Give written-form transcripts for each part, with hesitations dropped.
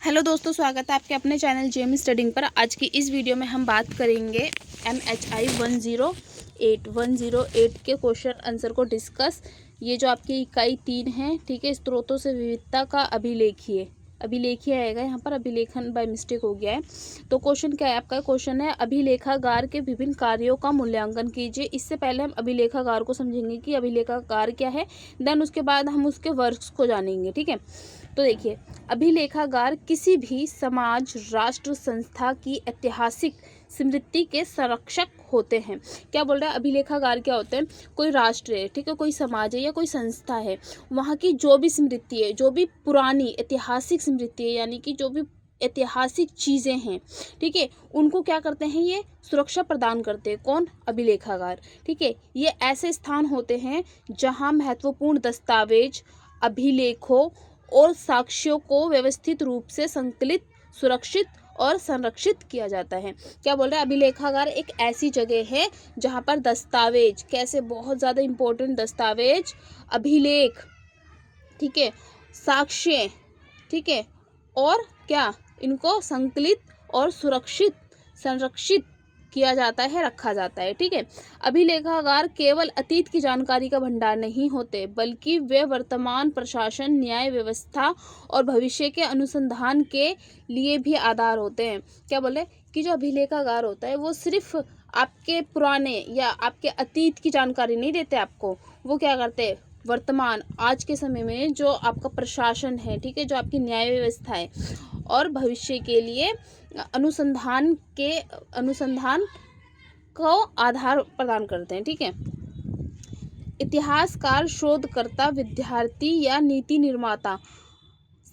Hello दोस्तों, स्वागत है आपके अपने चैनल जेएम स्टडिंग पर। आज की इस वीडियो में हम बात करेंगे MHI 108 के क्वेश्चन आंसर को डिस्कस। ये जो आपकी इकाई 3 है, ठीक है, स्रोतों से विविधता का अभिलेखीय आएगा यहाँ पर, अभिलेखन बाय मिस्टेक हो गया है। तो क्वेश्चन क्या है आपका? क्वेश्चन है अभिलेखागार के विभिन्न कार्यों का मूल्यांकन कीजिए। इससे पहले हम अभिलेखागार को समझेंगे कि अभिलेखागार क्या है, देन उसके बाद हम उसके वर्क्स को जानेंगे, ठीक है। तो देखिए, अभिलेखागार किसी भी समाज, राष्ट्र, संस्था की ऐतिहासिक स्मृति के संरक्षक होते हैं। क्या बोल रहा है? अभिलेखागार क्या होते हैं? कोई राष्ट्र है, ठीक है, कोई समाज है या कोई संस्था है, वहाँ की जो भी स्मृति है, जो भी पुरानी ऐतिहासिक स्मृति है, यानी कि जो भी ऐतिहासिक चीज़ें हैं, ठीक है, उनको क्या करते हैं? ये सुरक्षा प्रदान करते हैं। कौन? अभिलेखागार, ठीक है। ये ऐसे स्थान होते हैं जहाँ महत्वपूर्ण दस्तावेज, अभिलेखों और साक्ष्यों को व्यवस्थित रूप से संकलित, सुरक्षित और संरक्षित किया जाता है। क्या बोल रहे हैं? अभिलेखागार एक ऐसी जगह है जहाँ पर दस्तावेज, कैसे, बहुत ज़्यादा इंपॉर्टेंट दस्तावेज, अभिलेख, ठीक है, साक्ष्य, ठीक है, और क्या, इनको संकलित और सुरक्षित, संरक्षित किया जाता है, रखा जाता है, ठीक है। अभिलेखागार केवल अतीत की जानकारी का भंडार नहीं होते, बल्कि वे वर्तमान प्रशासन, न्याय व्यवस्था और भविष्य के अनुसंधान के लिए भी आधार होते हैं। क्या बोले कि जो अभिलेखागार होता है वो सिर्फ आपके पुराने या आपके अतीत की जानकारी नहीं देते आपको, वो क्या करते हैं? वर्तमान, आज के समय में जो आपका प्रशासन है, ठीक है, जो आपकी न्याय व्यवस्था है, और भविष्य के लिए अनुसंधान को आधार प्रदान करते हैं, ठीक है। इतिहासकार, शोधकर्ता, विद्यार्थी या नीति निर्माता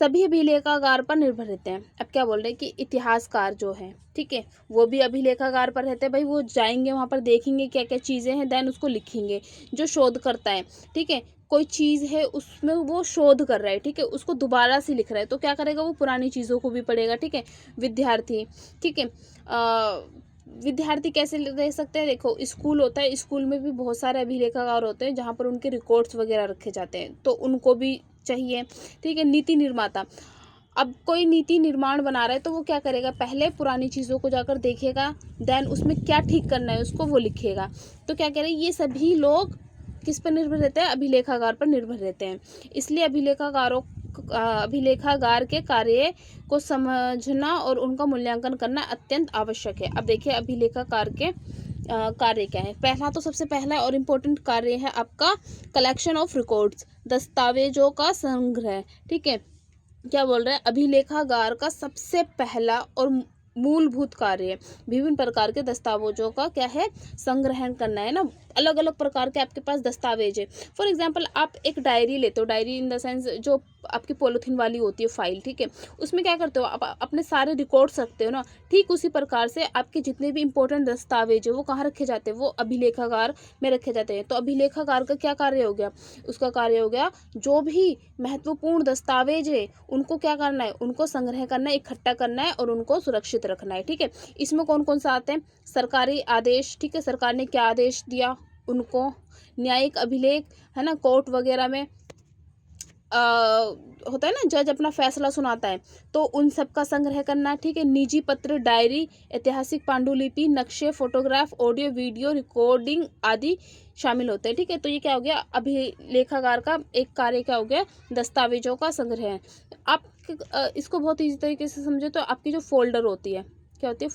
सभी अभिलेखागार पर निर्भर रहते हैं। अब क्या बोल रहे हैं कि इतिहासकार जो है, ठीक है, वो भी अभिलेखागार पर रहते हैं। भाई वो जाएंगे वहाँ पर, देखेंगे क्या क्या चीज़ें हैं, देन उसको लिखेंगे। जो शोध करता है, ठीक है, कोई चीज़ है उसमें वो शोध कर रहा है, ठीक है, उसको दोबारा से लिख रहा है, तो क्या करेगा? वो पुरानी चीज़ों को भी पढ़ेगा, ठीक है। विद्यार्थी, ठीक है, विद्यार्थी कैसे रह सकते हैं? देखो, स्कूल होता है, स्कूल में भी बहुत सारे अभिलेखागार होते हैं जहाँ पर उनके रिकॉर्ड्स वगैरह रखे जाते हैं, तो उनको भी चाहिए, ठीक है। नीति निर्माता, अब कोई नीति निर्माण बना रहा है तो वो क्या करेगा? पहले पुरानी चीज़ों को जाकर देखेगा, देन उसमें क्या ठीक करना है उसको वो लिखेगा। तो क्या कह रहे हैं? ये सभी लोग किस पर निर्भर रहते हैं? अभिलेखागार पर निर्भर रहते हैं। इसलिए अभिलेखागार के कार्य को समझना और उनका मूल्यांकन करना अत्यंत आवश्यक है। अब देखिए अभिलेखागार के कार्य क्या है। पहला, तो सबसे पहला और इम्पोर्टेंट कार्य है आपका कलेक्शन ऑफ रिकॉर्ड्स, दस्तावेजों का संग्रह, ठीक है। क्या बोल रहे हैं? अभिलेखागार का सबसे पहला और मूलभूत कार्य विभिन्न प्रकार के दस्तावेजों का क्या है? संग्रहण करना है ना। अलग अलग प्रकार के आपके पास दस्तावेज है। फॉर एग्जांपल, आप एक डायरी लेते हो, डायरी इन द सेंस जो आपकी पॉलिथीन वाली होती है फाइल, ठीक है, उसमें क्या करते हो? आप अपने सारे रिकॉर्ड्स रखते हो ना। ठीक उसी प्रकार से आपके जितने भी इंपॉर्टेंट दस्तावेज है वो कहाँ रखे जाते हैं? वो अभिलेखागार में रखे जाते हैं। तो अभिलेखागार का क्या कार्य हो गया? उसका कार्य हो गया जो भी महत्वपूर्ण दस्तावेज है उनको क्या करना है? उनको संग्रह करना है, इकट्ठा करना है और उनको सुरक्षित रखना है, ठीक है। इसमें कौन कौन सा आते हैं? सरकारी आदेश, ठीक है, सरकार ने क्या आदेश दिया उनको, न्यायिक अभिलेख, है ना, कोर्ट वगैरह में होता है ना, जज अपना फैसला सुनाता है, तो उन सब का संग्रह करना, ठीक है। निजी पत्र, डायरी, ऐतिहासिक पांडुलिपि, नक्शे, फोटोग्राफ, ऑडियो वीडियो रिकॉर्डिंग आदि शामिल होते हैं, ठीक है। तो ये क्या हो गया? अभिलेखागार का एक कार्य क्या हो गया? दस्तावेजों का संग्रह है। आप इसको बहुत ईजी तरीके से समझे तो आपकी जो फोल्डर होती है, क्या होती है?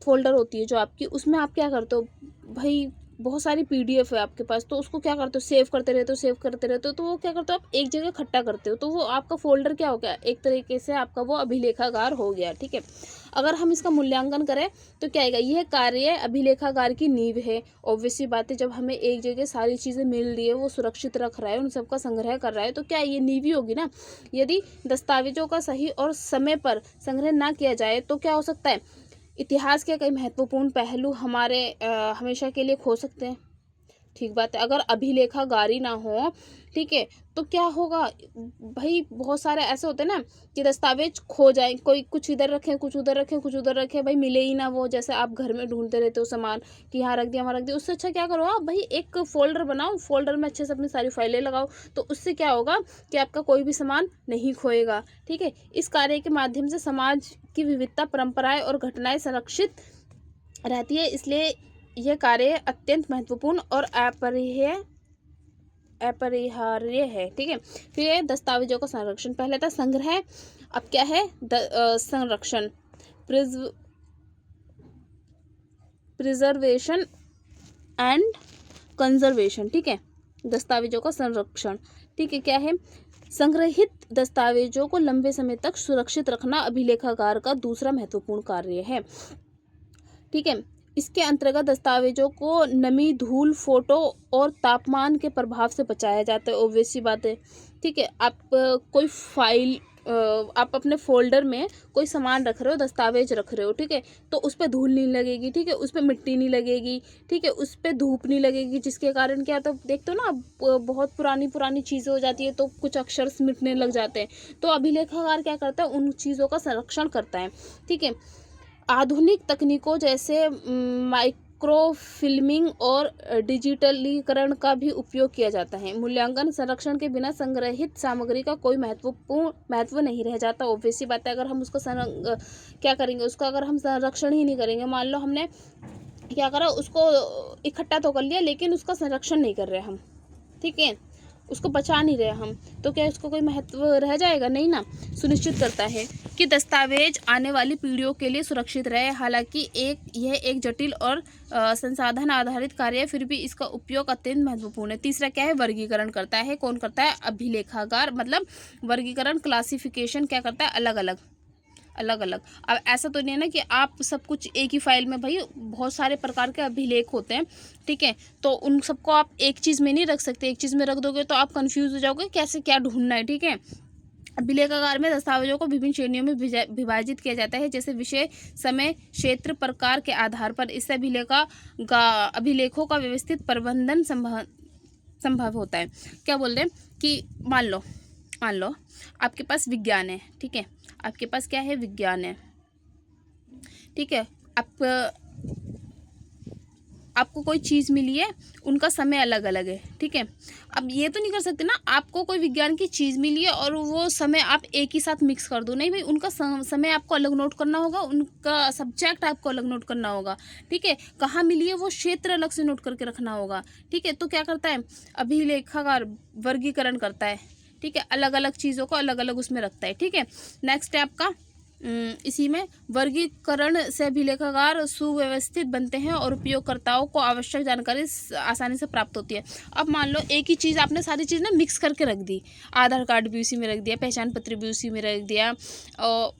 फोल्डर होती है जो आपकी, उसमें आप क्या करते हो? भाई बहुत सारी PDF है आपके पास, तो उसको क्या करते हो? सेव करते रहते हो, तो वो क्या करते हो? आप एक जगह इकट्ठा करते हो, तो वो आपका फोल्डर क्या हो गया? एक तरीके से आपका वो अभिलेखागार हो गया, ठीक है। अगर हम इसका मूल्यांकन करें तो क्या आएगा? यह कार्य अभिलेखागार की नींव है। ऑब्वियसली बात है, जब हमें एक जगह सारी चीज़ें मिल रही है, वो सुरक्षित रख रहा है, उन सबका संग्रह कर रहा है, तो क्या ये नींव ही होगी ना। यदि दस्तावेजों का सही और समय पर संग्रह ना किया जाए तो क्या हो सकता है? इतिहास के कई महत्वपूर्ण पहलू हमारे हमेशा के लिए खो सकते हैं, ठीक बात है। अगर अभिलेखागार ना हो, ठीक है, तो क्या होगा भाई, बहुत सारे ऐसे होते हैं ना कि दस्तावेज खो जाए, कोई कुछ इधर रखे, कुछ उधर रखे, कुछ उधर रखे, भाई मिले ही ना वो। जैसे आप घर में ढूंढते रहते हो सामान कि यहाँ रख दिया, वहाँ रख दिया, उससे अच्छा क्या करो आप भाई, एक फोल्डर बनाओ, फोल्डर में अच्छे से अपनी सारी फाइलें लगाओ, तो उससे क्या होगा कि आपका कोई भी सामान नहीं खोएगा। ठीक है, इस कार्य के माध्यम से समाज की विविधता, परंपराएं और घटनाएं संरक्षित रहती है, इसलिए यह कार्य अत्यंत महत्वपूर्ण और अपरिहार्य है। ठीक है, फिर ये दस्तावेजों का संरक्षण, पहले था संग्रह, अब क्या है संरक्षण, प्रिजर्वेशन एंड कंजर्वेशन। ठीक है, दस्तावेजों का संरक्षण, ठीक है, क्या है, संग्रहित दस्तावेजों को लंबे समय तक सुरक्षित रखना अभिलेखागार का दूसरा महत्वपूर्ण कार्य है। ठीक है, इसके अंतर्गत दस्तावेजों को नमी, धूल, फोटो और तापमान के प्रभाव से बचाया जाता है। ऑब्वियस सी बात है। ठीक है, आप कोई फाइल, आप अपने फोल्डर में कोई सामान रख रहे हो, दस्तावेज रख रहे हो, ठीक है, तो उस पर धूल नहीं लगेगी, ठीक है, उस पर मिट्टी नहीं लगेगी, ठीक है, उस पर धूप नहीं लगेगी, जिसके कारण क्या, तो देखते हो ना बहुत पुरानी पुरानी चीज़ें हो जाती है तो कुछ अक्षर मिटने लग जाते हैं। तो अभिलेखागार क्या करता है, उन चीज़ों का संरक्षण करता है। ठीक है, आधुनिक तकनीकों जैसे माइक्रोफिल्मिंग और डिजिटलीकरण का भी उपयोग किया जाता है। मूल्यांकन, संरक्षण के बिना संग्रहित सामग्री का कोई महत्व नहीं रह जाता। ऑब्वियसली बात है, अगर हम उसको क्या करेंगे, उसका अगर हम संरक्षण ही नहीं करेंगे, मान लो हमने क्या करा, उसको इकट्ठा तो कर लिया लेकिन उसका संरक्षण नहीं कर रहे हम, ठीक है, उसको बचा नहीं रहे हम, तो क्या उसको कोई महत्व रह जाएगा, नहीं ना। सुनिश्चित करता है कि दस्तावेज आने वाली पीढ़ियों के लिए सुरक्षित रहे। हालांकि यह एक जटिल और संसाधन आधारित कार्य है, फिर भी इसका उपयोग अत्यंत महत्वपूर्ण है। तीसरा क्या है, वर्गीकरण करता है। कौन करता है, अभिलेखागार, मतलब वर्गीकरण, क्लासिफिकेशन क्या करता है, अलग अलग। अब ऐसा तो नहीं है ना कि आप सब कुछ एक ही फाइल में, भाई बहुत सारे प्रकार के अभिलेख होते हैं, ठीक है, तो उन सबको आप एक चीज़ में नहीं रख सकते। एक चीज़ में रख दोगे तो आप कंफ्यूज हो जाओगे कैसे क्या ढूंढना है। ठीक है, अभिलेखागार में दस्तावेजों को विभिन्न श्रेणियों में विभाजित किया जाता है, जैसे विषय, समय, क्षेत्र, प्रकार के आधार पर। इससे अभिलेखों का व्यवस्थित प्रबंधन संभव होता है। क्या बोल रहे हैं कि मान लो आपके पास विज्ञान है, ठीक है, आपके पास क्या है, विज्ञान है, ठीक है, आपको कोई चीज़ मिली है, उनका समय अलग अलग है, ठीक है। अब ये तो नहीं कर सकते ना, आपको कोई विज्ञान की चीज़ मिली है और वो समय आप एक ही साथ मिक्स कर दो, नहीं भाई, उनका समय आपको अलग नोट करना होगा, उनका सब्जेक्ट आपको अलग नोट करना होगा, ठीक है, कहाँ मिली है वो क्षेत्र अलग से नोट करके रखना होगा, ठीक है। तो क्या करता है अभिलेखागार, वर्गीकरण करता है, ठीक है, अलग अलग चीज़ों को अलग अलग उसमें रखता है, ठीक है। नेक्स्ट है आपका इसी में वर्गीकरण से अभिलेखागार सुव्यवस्थित बनते हैं और उपयोगकर्ताओं को आवश्यक जानकारी आसानी से प्राप्त होती है। अब मान लो एक ही चीज़ आपने सारी चीज़ ना मिक्स करके रख दी, आधार कार्ड भी उसी में रख दिया, पहचान पत्र भी उसी में रख दिया, और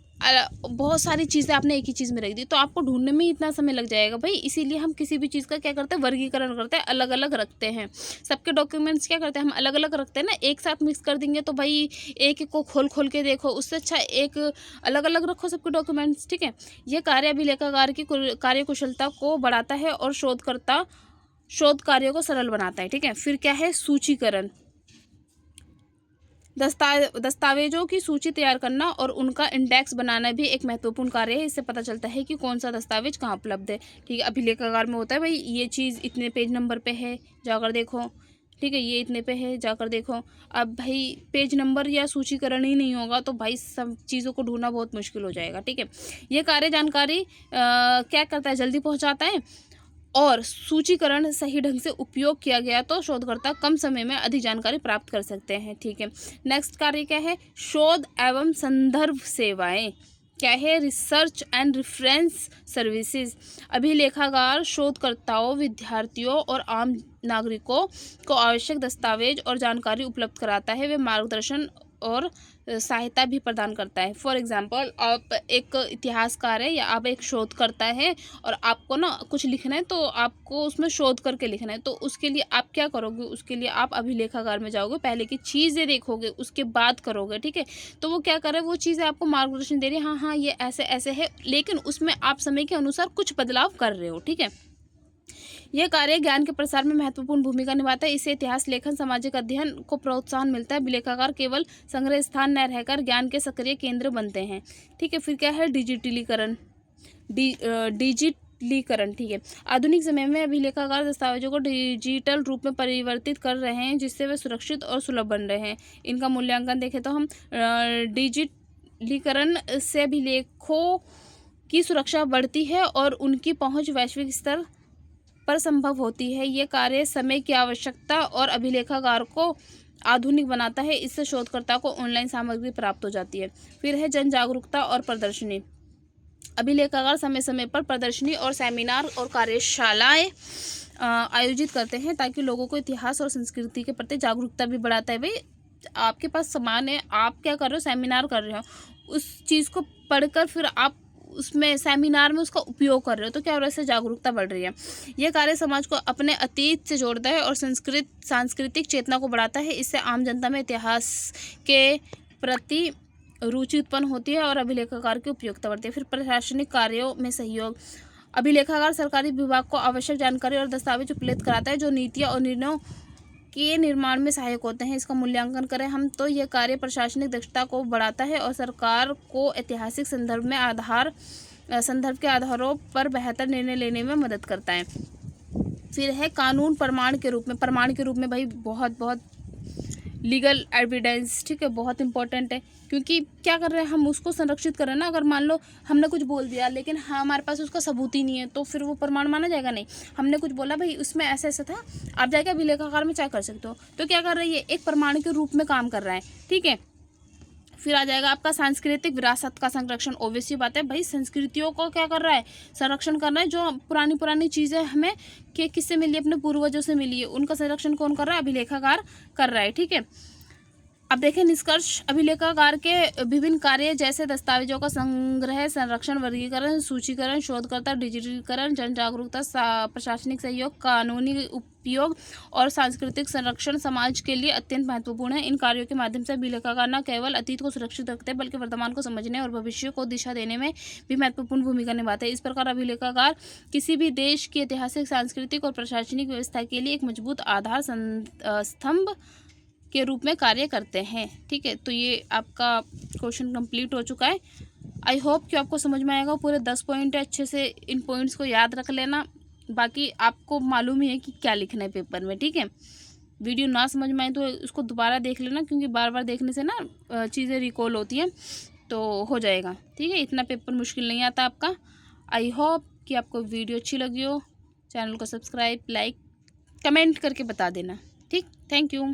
बहुत सारी चीज़ें आपने एक ही चीज़ में रख दी, तो आपको ढूंढने में ही इतना समय लग जाएगा भाई। इसीलिए हम किसी भी चीज़ का क्या करते हैं, वर्गीकरण करते हैं, अलग अलग रखते हैं। सबके डॉक्यूमेंट्स क्या करते हैं, हम अलग अलग रखते हैं ना, एक साथ मिक्स कर देंगे तो भाई एक एक को खोल खोल के देखो, उससे अच्छा एक अलग अलग रखो सबके डॉक्यूमेंट्स, ठीक है। यह कार्य अभिलेखागार की कार्यकुशलता को बढ़ाता है और शोध कार्यों को सरल बनाता है, ठीक है। फिर क्या है, सूचीकरण, दस्तावेजों की सूची तैयार करना और उनका इंडेक्स बनाना भी एक महत्वपूर्ण कार्य है। इससे पता चलता है कि कौन सा दस्तावेज कहाँ उपलब्ध है, ठीक है। अभिलेखागार में होता है भाई ये चीज़ इतने पेज नंबर पे है, जाकर देखो, ठीक है, ये इतने पे है, जाकर देखो। अब भाई पेज नंबर या सूचीकरण ही नहीं होगा तो भाई सब चीज़ों को ढूंढना बहुत मुश्किल हो जाएगा, ठीक है। ये कार्य जानकारी क्या करता है, जल्दी पहुँचाता है, और सूचीकरण सही ढंग से उपयोग किया गया तो शोधकर्ता कम समय में अधिक जानकारी प्राप्त कर सकते हैं, ठीक है। नेक्स्ट कार्य क्या है, शोध एवं संदर्भ सेवाएं, क्या है, रिसर्च एंड रेफरेंस सर्विसेज। अभिलेखागार शोधकर्ताओं, विद्यार्थियों और आम नागरिकों को आवश्यक दस्तावेज और जानकारी उपलब्ध कराता है। वे मार्गदर्शन और सहायता भी प्रदान करता है। फॉर एग्जांपल, आप एक इतिहासकार है या आप एक शोधकर्ता है और आपको ना कुछ लिखना है, तो आपको उसमें शोध करके लिखना है, तो उसके लिए आप क्या करोगे, उसके लिए आप अभिलेखागार में जाओगे, पहले की चीज़ें देखोगे, उसके बाद करोगे, ठीक है। तो वो क्या कर रहे हैं, वो चीज़ें आपको मार्गदर्शन दे रही है, हाँ हाँ ये ऐसे ऐसे है, लेकिन उसमें आप समय के अनुसार कुछ बदलाव कर रहे हो, ठीक है। यह कार्य ज्ञान के प्रसार में महत्वपूर्ण भूमिका निभाता है। इससे इतिहास लेखन, सामाजिक अध्ययन को प्रोत्साहन मिलता है। अभिलेखागार केवल संग्रह स्थान न रहकर ज्ञान के सक्रिय केंद्र बनते हैं। ठीक है, फिर क्या है डिजिटलीकरण। डिजिटलीकरण, ठीक है। आधुनिक समय में अभिलेखागार दस्तावेजों को डिजिटल रूप में परिवर्तित कर रहे हैं, जिससे वे सुरक्षित और सुलभ बन रहे हैं। इनका मूल्यांकन देखें तो हम डिजिटलीकरण से अभिलेखों की सुरक्षा बढ़ती है और उनकी पहुंच वैश्विक स्तर पर संभव होती है। ये कार्य समय की आवश्यकता और अभिलेखागार को आधुनिक बनाता है। इससे शोधकर्ता को ऑनलाइन सामग्री प्राप्त हो जाती है। फिर है जन जागरूकता और प्रदर्शनी। अभिलेखागार समय समय पर प्रदर्शनी और सेमिनार और कार्यशालाएं आयोजित करते हैं, ताकि लोगों को इतिहास और संस्कृति के प्रति जागरूकता भी बढ़ाता है। भाई आपके पास सामान है, आप क्या कर रहे हो, सेमिनार कर रहे हो, उस चीज़ को पढ़कर फिर आप उसमें सेमिनार में उसका उपयोग कर रहे हो, तो क्या हो रहा है, इससे जागरूकता बढ़ रही है। यह कार्य समाज को अपने अतीत से जोड़ता है और सांस्कृतिक चेतना को बढ़ाता है। इससे आम जनता में इतिहास के प्रति रुचि उत्पन्न होती है और अभिलेखागार की उपयोगिता बढ़ती है। फिर प्रशासनिक कार्यों में सहयोग। अभिलेखागार सरकारी विभाग को आवश्यक जानकारी और दस्तावेज उपलब्ध कराता है, जो नीतियाँ और निर्णयों के निर्माण में सहायक होते हैं। इसका मूल्यांकन करें हम तो यह कार्य प्रशासनिक दक्षता को बढ़ाता है और सरकार को ऐतिहासिक संदर्भ के आधारों पर बेहतर निर्णय लेने में मदद करता है। फिर है कानून प्रमाण के रूप में भाई बहुत लीगल एविडेंस, ठीक है, बहुत इंपॉर्टेंट है। क्योंकि क्या कर रहे हैं हम, उसको संरक्षित कर रहे हैं ना। अगर मान लो हमने कुछ बोल दिया लेकिन हमारे पास उसका सबूत ही नहीं है, तो फिर वो प्रमाण माना जाएगा नहीं। हमने कुछ बोला भाई उसमें ऐसा ऐसा था, आप जाके अभिलेखागार में चेक कर सकते हो, तो क्या कर रही है, एक प्रमाण के रूप में काम कर रहा है। ठीक है, फिर आ जाएगा आपका सांस्कृतिक विरासत का संरक्षण। ओब्वियसली बात है भाई, संस्कृतियों को क्या कर रहा है, संरक्षण करना है। जो पुरानी चीज़ें हमें किससे मिली, अपने पूर्वजों से मिली है, उनका संरक्षण कौन कर रहा है, अभिलेखागार कर रहा है। ठीक है, अब देखें निष्कर्ष। अभिलेखागार के विभिन्न कार्य जैसे दस्तावेजों का संग्रह, संरक्षण, वर्गीकरण, सूचीकरण, शोधकर्ता, डिजिटलीकरण, जन जागरूकता, प्रशासनिक सहयोग, कानूनी उपयोग और सांस्कृतिक संरक्षण समाज के लिए अत्यंत महत्वपूर्ण है। इन कार्यों के माध्यम से अभिलेखागार न केवल अतीत को सुरक्षित रखते हैं, बल्कि वर्तमान को समझने और भविष्य को दिशा देने में भी महत्वपूर्ण भूमिका निभाते हैं। इस प्रकार अभिलेखागार किसी भी देश की ऐतिहासिक, सांस्कृतिक और प्रशासनिक व्यवस्था के लिए एक मजबूत आधार स्तंभ के रूप में कार्य करते हैं। ठीक है, तो ये आपका क्वेश्चन कंप्लीट हो चुका है। आई होप कि आपको समझ में आएगा। पूरे 10 पॉइंट है, अच्छे से इन पॉइंट्स को याद रख लेना। बाकी आपको मालूम ही है कि क्या लिखना है पेपर में। ठीक है, वीडियो ना समझ में आए तो उसको दोबारा देख लेना, क्योंकि बार बार देखने से ना चीज़ें रिकॉल होती हैं, तो हो जाएगा। ठीक है, इतना पेपर मुश्किल नहीं आता आपका। आई होप कि आपको वीडियो अच्छी लगी हो। चैनल को सब्सक्राइब, लाइक, कमेंट करके बता देना। ठीक, थैंक यू।